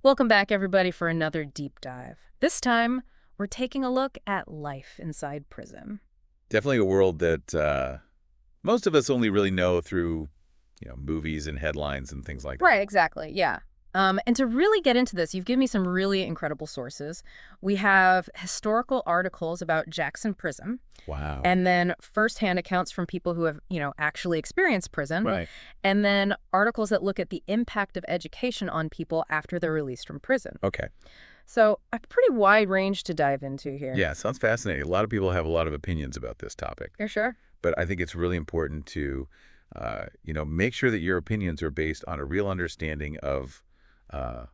Welcome back, everybody, for another deep dive. This time, we're taking a look at life inside prison. Definitely a world that most of us only really know through, movies and headlines and things like that. Right, exactly. Yeah. And to really get into this, you've given me some really incredible sources. We have historical articles about Jackson Prison, Wow. and then firsthand accounts from people who have, actually experienced prison, Right. and then articles that look at the impact of education on people after they're released from prison. Okay. So a pretty wide range to dive into here. Yeah, sounds fascinating. A lot of people have a lot of opinions about this topic, You're sure? but I think it's really important to, make sure that your opinions are based on a real understanding of uh,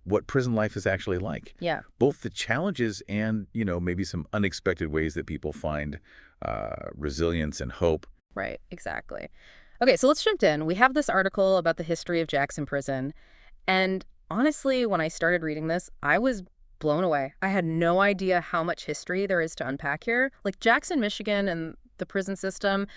what prison life is actually like. Yeah. Both the challenges and, maybe some unexpected ways that people find resilience and hope. Right, exactly. Okay, so let's jump in. We have this article about the history of Jackson Prison. And honestly, when I started reading this, I was blown away. I had no idea how much history there is to unpack here. Like Jackson, Michigan and the prison system,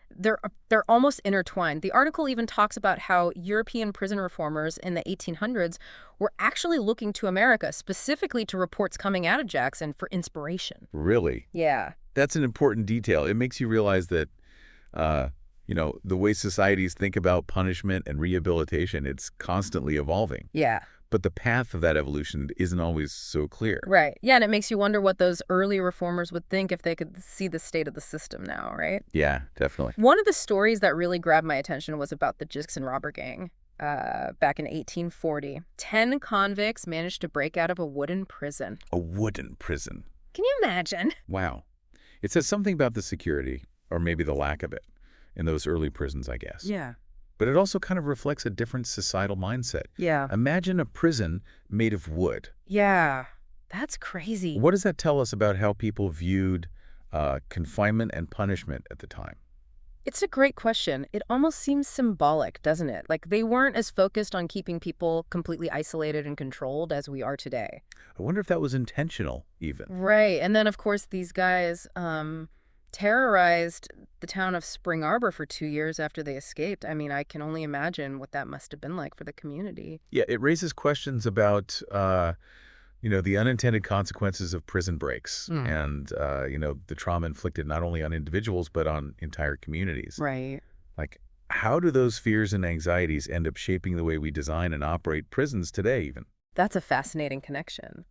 they're almost intertwined. The article even talks about how European prison reformers in the 1800s were actually looking to America, specifically to reports coming out of Jackson for inspiration. Really? Yeah. That's an important detail. It makes you realize that the way societies think about punishment and rehabilitation, it's constantly evolving. Yeah. But the path of that evolution isn't always so clear. Right. Yeah, and it makes you wonder what those early reformers would think if they could see the state of the system now, right? Yeah, definitely. One of the stories that really grabbed my attention was about the Jackson robber gang. Back in 1840, 10 convicts managed to break out of a wooden prison. A wooden prison. Can you imagine? Wow. It says something about the security, or maybe the lack of it, in those early prisons, I guess. Yeah. But it also kind of reflects a different societal mindset. Yeah. Imagine a prison made of wood. Yeah. That's crazy. What does that tell us about how people viewed confinement and punishment at the time? It's a great question. It almost seems symbolic, doesn't it? Like they weren't as focused on keeping people completely isolated and controlled as we are today. I wonder if that was intentional, even. Right. And then, of course, these guys terrorized the town of Spring Arbor for 2 years after they escaped. I mean, I can only imagine what that must have been like for the community. Yeah, it raises questions about, the unintended consequences of prison breaks Mm. and, the trauma inflicted not only on individuals, but on entire communities. Right. Like, how do those fears and anxieties end up shaping the way we design and operate prisons today, even? That's a fascinating connection.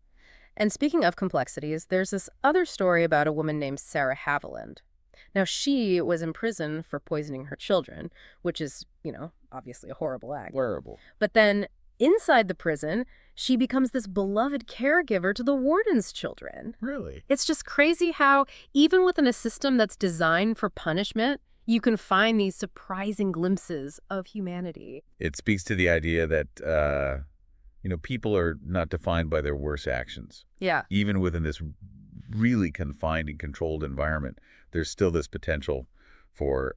And speaking of complexities, there's this other story about a woman named Sarah Haviland. Now, she was in prison for poisoning her children, which is, obviously a horrible act. Terrible. But then inside the prison, she becomes this beloved caregiver to the warden's children. Really? It's just crazy how, even within a system that's designed for punishment, you can find these surprising glimpses of humanity. It speaks to the idea that, people are not defined by their worst actions. Yeah. Even within this really confined and controlled environment, there's still this potential for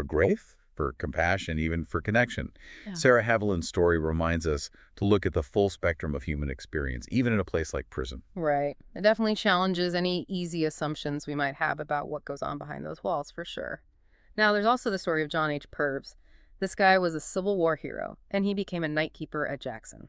growth, for compassion, even for connection. Yeah. Sarah Haviland's story reminds us to look at the full spectrum of human experience, even in a place like prison. Right. It definitely challenges any easy assumptions we might have about what goes on behind those walls, for sure. Now, there's also the story of John H. Purves. This guy was a Civil War hero, and he became a night keeper at Jackson.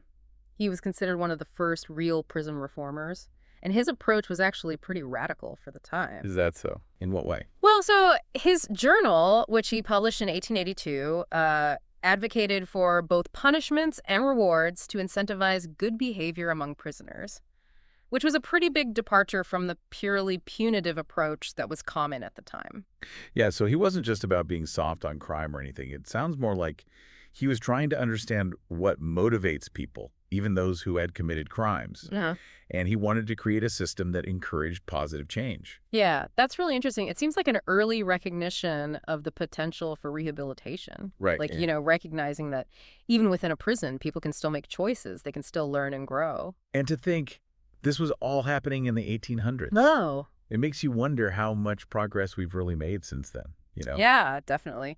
He was considered one of the first real prison reformers, and his approach was actually pretty radical for the time. Is that so? In what way? Well, so his journal, which he published in 1882, advocated for both punishments and rewards to incentivize good behavior among prisoners, which was a pretty big departure from the purely punitive approach that was common at the time. Yeah, so he wasn't just about being soft on crime or anything. It sounds more like he was trying to understand what motivates people, even those who had committed crimes. Uh-huh. And he wanted to create a system that encouraged positive change. Yeah, that's really interesting. It seems like an early recognition of the potential for rehabilitation. Right. Like, recognizing that even within a prison, people can still make choices. They can still learn and grow. And to think this was all happening in the 1800s. No. It makes you wonder how much progress we've really made since then. Yeah, definitely.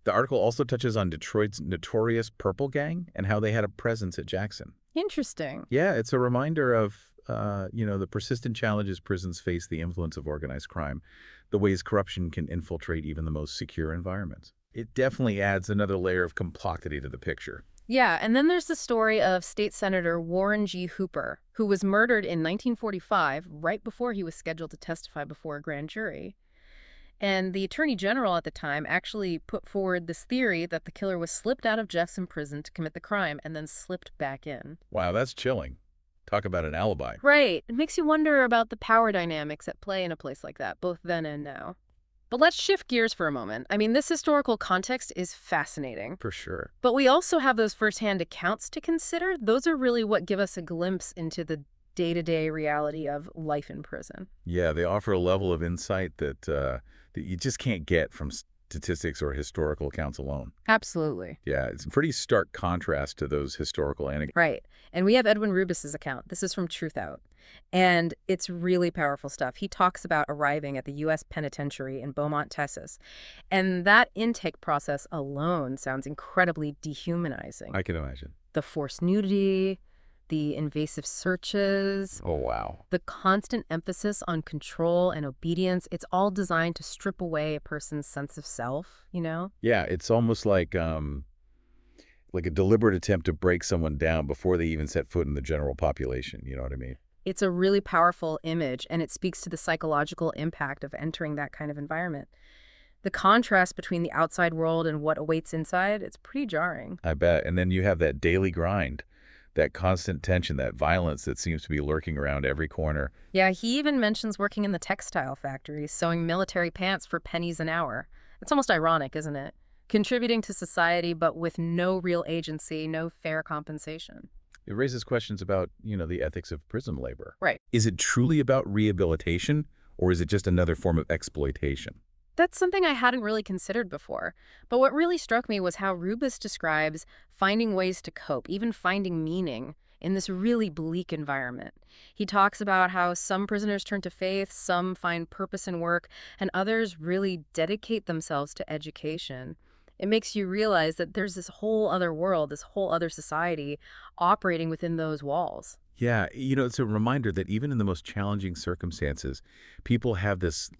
The article also touches on Detroit's notorious Purple Gang and how they had a presence at Jackson. Interesting. Yeah, it's a reminder of, the persistent challenges prisons face, the influence of organized crime, the ways corruption can infiltrate even the most secure environments. It definitely adds another layer of complexity to the picture. Yeah, and then there's the story of State Senator Warren G. Hooper, who was murdered in 1945, right before he was scheduled to testify before a grand jury. And the Attorney General at the time actually put forward this theory that the killer was slipped out of Jackson prison to commit the crime and then slipped back in. Wow, that's chilling. Talk about an alibi. Right. It makes you wonder about the power dynamics at play in a place like that, both then and now. But let's shift gears for a moment. I mean, this historical context is fascinating. For sure. But we also have those firsthand accounts to consider. Those are really what give us a glimpse into the day-to-day reality of life in prison. Yeah, they offer a level of insight that you just can't get from statistics or historical accounts alone. Absolutely. Yeah, it's a pretty stark contrast to those historical anecdotes. Right. And we have Edwin Rubis's account. This is from Truth Out. And it's really powerful stuff. He talks about arriving at the U.S. Penitentiary in Beaumont, Texas. And that intake process alone sounds incredibly dehumanizing. I can imagine. The forced nudity, the invasive searches, Oh, wow. the constant emphasis on control and obedience, it's all designed to strip away a person's sense of self, you know? Yeah, it's almost like a deliberate attempt to break someone down before they even set foot in the general population. You know what I mean? It's a really powerful image, and it speaks to the psychological impact of entering that kind of environment. The contrast between the outside world and what awaits inside, it's pretty jarring. I bet. And then you have that daily grind, that constant tension, that violence that seems to be lurking around every corner. Yeah, he even mentions working in the textile factory, sewing military pants for pennies an hour. It's almost ironic, isn't it? Contributing to society, but with no real agency, no fair compensation. It raises questions about, the ethics of prison labor. Right. Is it truly about rehabilitation, or is it just another form of exploitation? That's something I hadn't really considered before. But what really struck me was how Rubis describes finding ways to cope, even finding meaning, in this really bleak environment. He talks about how some prisoners turn to faith, some find purpose in work, and others really dedicate themselves to education. It makes you realize that there's this whole other world, this whole other society operating within those walls. Yeah, it's a reminder that even in the most challenging circumstances, people have this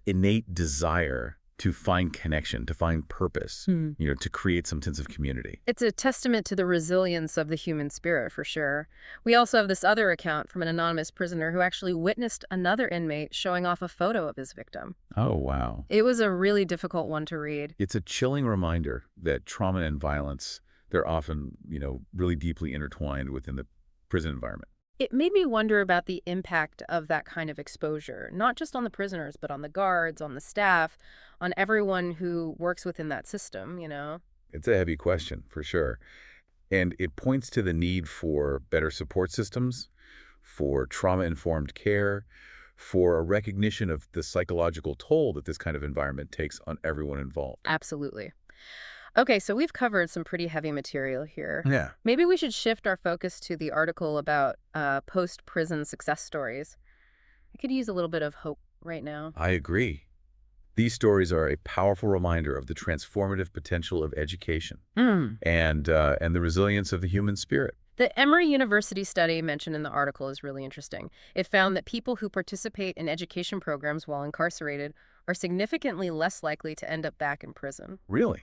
innate desire to find connection, to find purpose, to create some sense of community. It's a testament to the resilience of the human spirit, for sure. We also have this other account from an anonymous prisoner who actually witnessed another inmate showing off a photo of his victim. Oh, wow. It was a really difficult one to read. It's a chilling reminder that trauma and violence, they're often, really deeply intertwined within the prison environment. It made me wonder about the impact of that kind of exposure, not just on the prisoners, but on the guards, on the staff, on everyone who works within that system, you know? It's a heavy question, for sure. And it points to the need for better support systems, for trauma-informed care, for a recognition of the psychological toll that this kind of environment takes on everyone involved. Absolutely. Okay, so we've covered some pretty heavy material here. Yeah. Maybe we should shift our focus to the article about post-prison success stories. I could use a little bit of hope right now. I agree. These stories are a powerful reminder of the transformative potential of education and the resilience of the human spirit. The Emory University study mentioned in the article is really interesting. It found that people who participate in education programs while incarcerated are significantly less likely to end up back in prison. Really?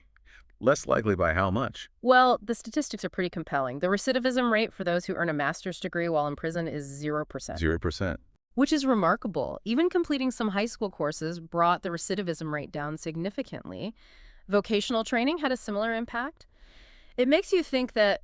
Less likely by how much? Well, the statistics are pretty compelling. The recidivism rate for those who earn a master's degree while in prison is 0%. 0%. Which is remarkable. Even completing some high school courses brought the recidivism rate down significantly. Vocational training had a similar impact. It makes you think that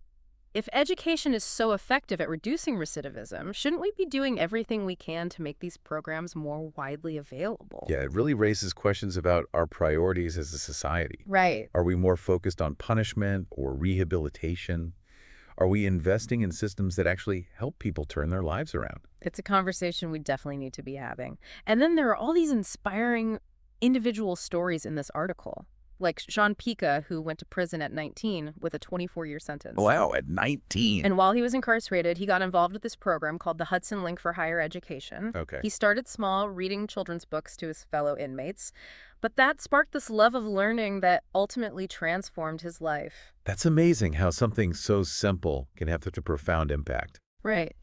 if education is so effective at reducing recidivism, shouldn't we be doing everything we can to make these programs more widely available? Yeah, it really raises questions about our priorities as a society. Right. Are we more focused on punishment or rehabilitation? Are we investing in systems that actually help people turn their lives around? It's a conversation we definitely need to be having. And then there are all these inspiring individual stories in this article. Like Sean Pica, who went to prison at 19 with a 24-year sentence. Wow, at 19. And while he was incarcerated, he got involved with this program called the Hudson Link for Higher Education. Okay. He started small, reading children's books to his fellow inmates. But that sparked this love of learning that ultimately transformed his life. That's amazing how something so simple can have such a profound impact. Right.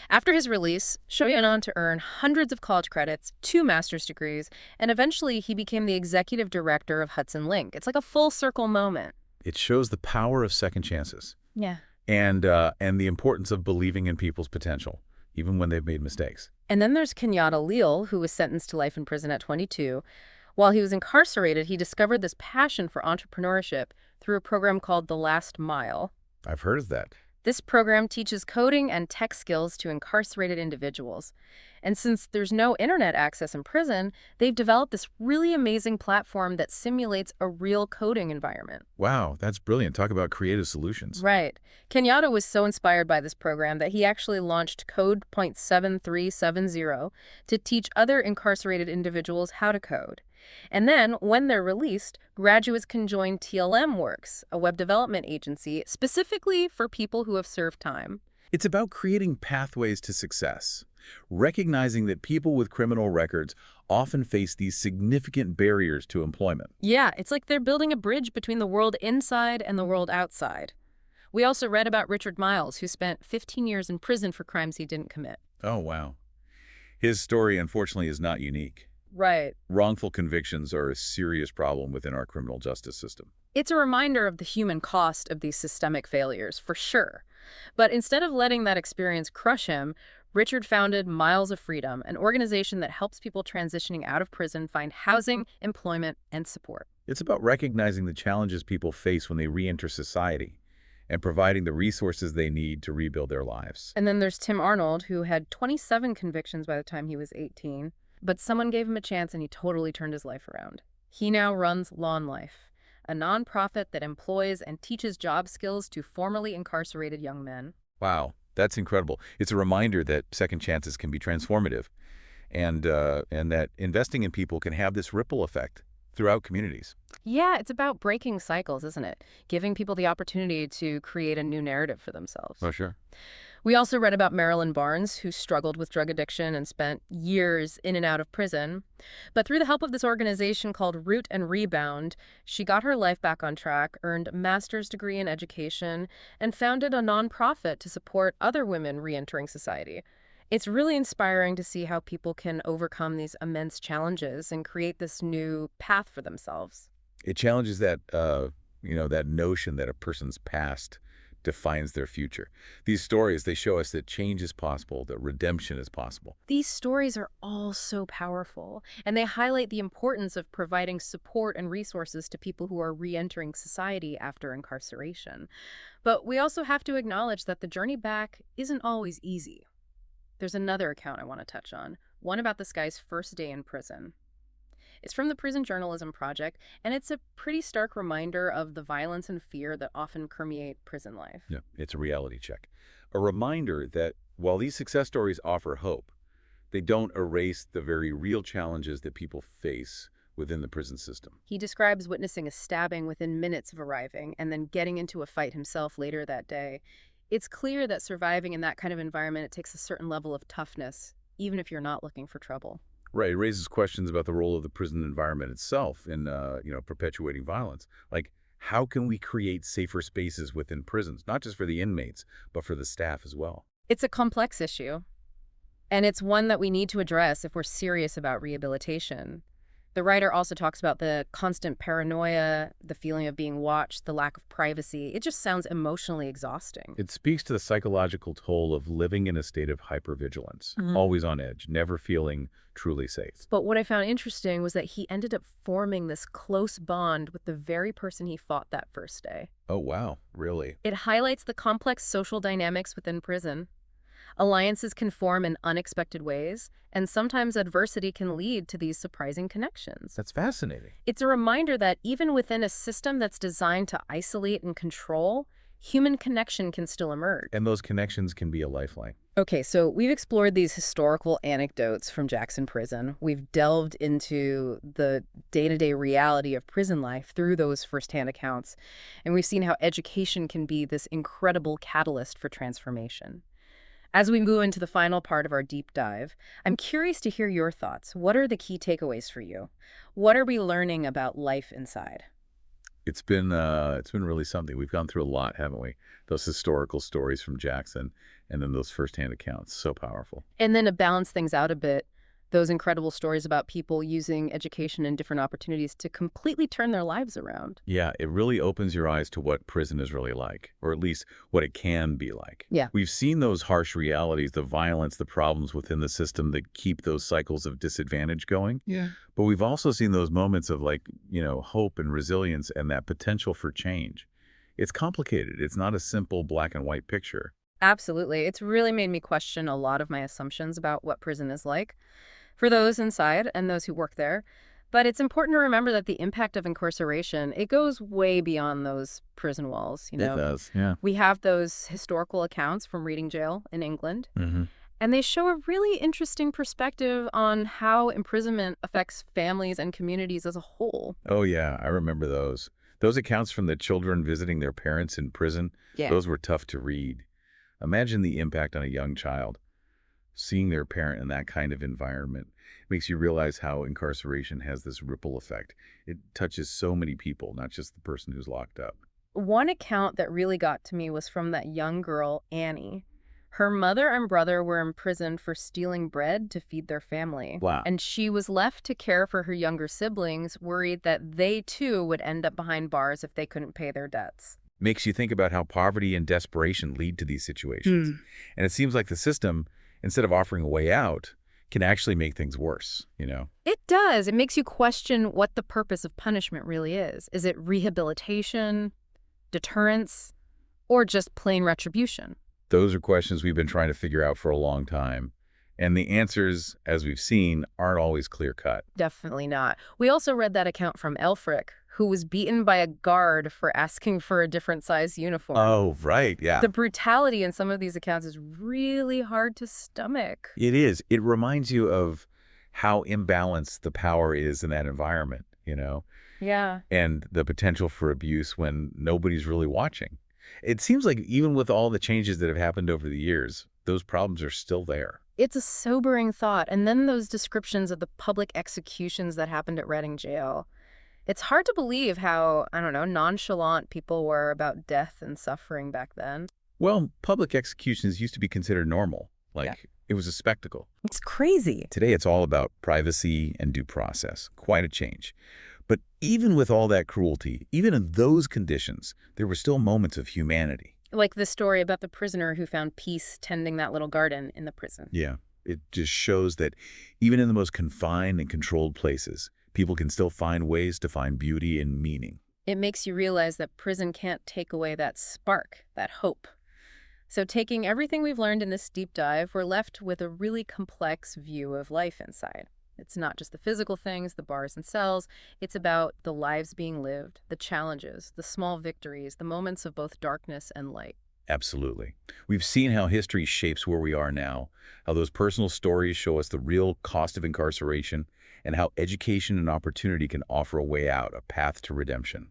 After his release, Sho went on to earn hundreds of college credits, 2 master's degrees, and eventually he became the executive director of Hudson Link. It's like a full circle moment. It shows the power of second chances Yeah. and the importance of believing in people's potential, even when they've made mistakes. And then there's Kenyatta Leal, who was sentenced to life in prison at 22. While he was incarcerated, he discovered this passion for entrepreneurship through a program called The Last Mile. I've heard of that. This program teaches coding and tech skills to incarcerated individuals. And since there's no internet access in prison, they've developed this really amazing platform that simulates a real coding environment. Wow, that's brilliant. Talk about creative solutions. Right. Kenyatta was so inspired by this program that he actually launched Code.7370 to teach other incarcerated individuals how to code. And then, when they're released, graduates can join TLM Works, a web development agency specifically for people who have served time. It's about creating pathways to success, recognizing that people with criminal records often face these significant barriers to employment. Yeah, it's like they're building a bridge between the world inside and the world outside. We also read about Richard Miles, who spent 15 years in prison for crimes he didn't commit. Oh, wow. His story, unfortunately, is not unique. Right. Wrongful convictions are a serious problem within our criminal justice system. It's a reminder of the human cost of these systemic failures, for sure. But instead of letting that experience crush him, Richard founded Miles of Freedom, an organization that helps people transitioning out of prison find housing, employment, and support. It's about recognizing the challenges people face when they re-enter society and providing the resources they need to rebuild their lives. And then there's Tim Arnold, who had 27 convictions by the time he was 18. But someone gave him a chance and he totally turned his life around. He now runs Law and Life, a nonprofit that employs and teaches job skills to formerly incarcerated young men. Wow, that's incredible. It's a reminder that second chances can be transformative and that investing in people can have this ripple effect throughout communities. Yeah, it's about breaking cycles, isn't it? Giving people the opportunity to create a new narrative for themselves. Oh, sure. We also read about Marilyn Barnes, who struggled with drug addiction and spent years in and out of prison. But through the help of this organization called Root and Rebound, she got her life back on track, earned a master's degree in education, and founded a nonprofit to support other women reentering society. It's really inspiring to see how people can overcome these immense challenges and create this new path for themselves. It challenges that notion that a person's past defines their future. These stories, they show us that change is possible, that redemption is possible. These stories are all so powerful, and they highlight the importance of providing support and resources to people who are re-entering society after incarceration. But we also have to acknowledge that the journey back isn't always easy. There's another account I want to touch on, one about this guy's first day in prison. It's from the Prison Journalism Project, and it's a pretty stark reminder of the violence and fear that often permeate prison life. Yeah, it's a reality check. A reminder that while these success stories offer hope, they don't erase the very real challenges that people face within the prison system. He describes witnessing a stabbing within minutes of arriving and then getting into a fight himself later that day. It's clear that surviving in that kind of environment, it takes a certain level of toughness, even if you're not looking for trouble. Right, it raises questions about the role of the prison environment itself in, perpetuating violence. Like, how can we create safer spaces within prisons, not just for the inmates, but for the staff as well? It's a complex issue, and it's one that we need to address if we're serious about rehabilitation. The writer also talks about the constant paranoia, the feeling of being watched, the lack of privacy. It just sounds emotionally exhausting. It speaks to the psychological toll of living in a state of hypervigilance, always on edge, never feeling truly safe. But what I found interesting was that he ended up forming this close bond with the very person he fought that first day. Oh, wow, really? It highlights the complex social dynamics within prison. Alliances can form in unexpected ways, and sometimes adversity can lead to these surprising connections. That's fascinating. It's a reminder that even within a system that's designed to isolate and control, human connection can still emerge. And those connections can be a lifeline. Okay, so we've explored these historical anecdotes from Jackson Prison. We've delved into the day-to-day reality of prison life through those firsthand accounts, and we've seen how education can be this incredible catalyst for transformation. As we move into the final part of our deep dive, I'm curious to hear your thoughts. What are the key takeaways for you? What are we learning about life inside? It's been really something. We've gone through a lot, haven't we? Those historical stories from Jackson and then those firsthand accounts. So powerful. And then to balance things out a bit, Those incredible stories about people using education and different opportunities to completely turn their lives around. Yeah, it really opens your eyes to what prison is really like, or at least what it can be like. Yeah. We've seen those harsh realities, the violence, the problems within the system that keep those cycles of disadvantage going. Yeah. But we've also seen those moments of hope and resilience and that potential for change. It's complicated. It's not a simple black and white picture. Absolutely. It's really made me question a lot of my assumptions about what prison is like for those inside and those who work there. But it's important to remember that the impact of incarceration, it goes way beyond those prison walls, It does, yeah. We have those historical accounts from Reading Jail in England, Hmm. and they show a really interesting perspective on how imprisonment affects families and communities as a whole. Oh, yeah, I remember those. Those accounts from the children visiting their parents in prison, Yeah. those were tough to read. Imagine the impact on a young child. Seeing their parent in that kind of environment makes you realize how incarceration has this ripple effect. It touches so many people, not just the person who's locked up. One account that really got to me was from that young girl, Annie. Her mother and brother were imprisoned for stealing bread to feed their family. Wow. And she was left to care for her younger siblings, worried that they too would end up behind bars if they couldn't pay their debts. Makes you think about how poverty and desperation lead to these situations. Hmm. And it seems like the system, instead of offering a way out, can actually make things worse. It does. It makes you question what the purpose of punishment really is. Is it rehabilitation, deterrence, or just plain retribution? Those are questions we've been trying to figure out for a long time. And the answers, as we've seen, aren't always clear-cut. Definitely not. We also read that account from Elfric, who was beaten by a guard for asking for a different size uniform. Oh, right, yeah. The brutality in some of these accounts is really hard to stomach. It is. It reminds you of how imbalanced the power is in that environment, Yeah. and the potential for abuse when nobody's really watching. It seems like even with all the changes that have happened over the years, those problems are still there. It's a sobering thought. And then those descriptions of the public executions that happened at Reading Jail. It's hard to believe how, I don't know, nonchalant people were about death and suffering back then. Well, public executions used to be considered normal. Yeah. It was a spectacle. It's crazy. Today, it's all about privacy and due process. Quite a change. But even with all that cruelty, even in those conditions, there were still moments of humanity. Like the story about the prisoner who found peace tending that little garden in the prison. Yeah, it just shows that even in the most confined and controlled places, people can still find ways to find beauty and meaning. It makes you realize that prison can't take away that spark, that hope. So taking everything we've learned in this deep dive, we're left with a really complex view of life inside. It's not just the physical things, the bars and cells. It's about the lives being lived, the challenges, the small victories, the moments of both darkness and light. Absolutely. We've seen how history shapes where we are now, how those personal stories show us the real cost of incarceration, and how education and opportunity can offer a way out, a path to redemption.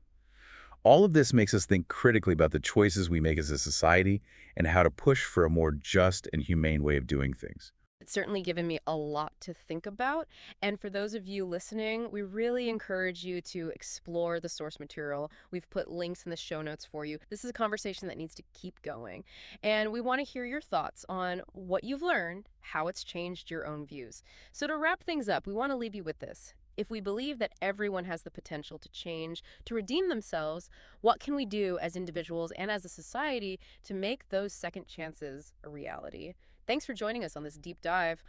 All of this makes us think critically about the choices we make as a society and how to push for a more just and humane way of doing things. It's certainly given me a lot to think about. And for those of you listening, we really encourage you to explore the source material. We've put links in the show notes for you. This is a conversation that needs to keep going. And we want to hear your thoughts on what you've learned, how it's changed your own views. So to wrap things up, we want to leave you with this. If we believe that everyone has the potential to change, to redeem themselves, what can we do as individuals and as a society to make those second chances a reality? Thanks for joining us on this deep dive.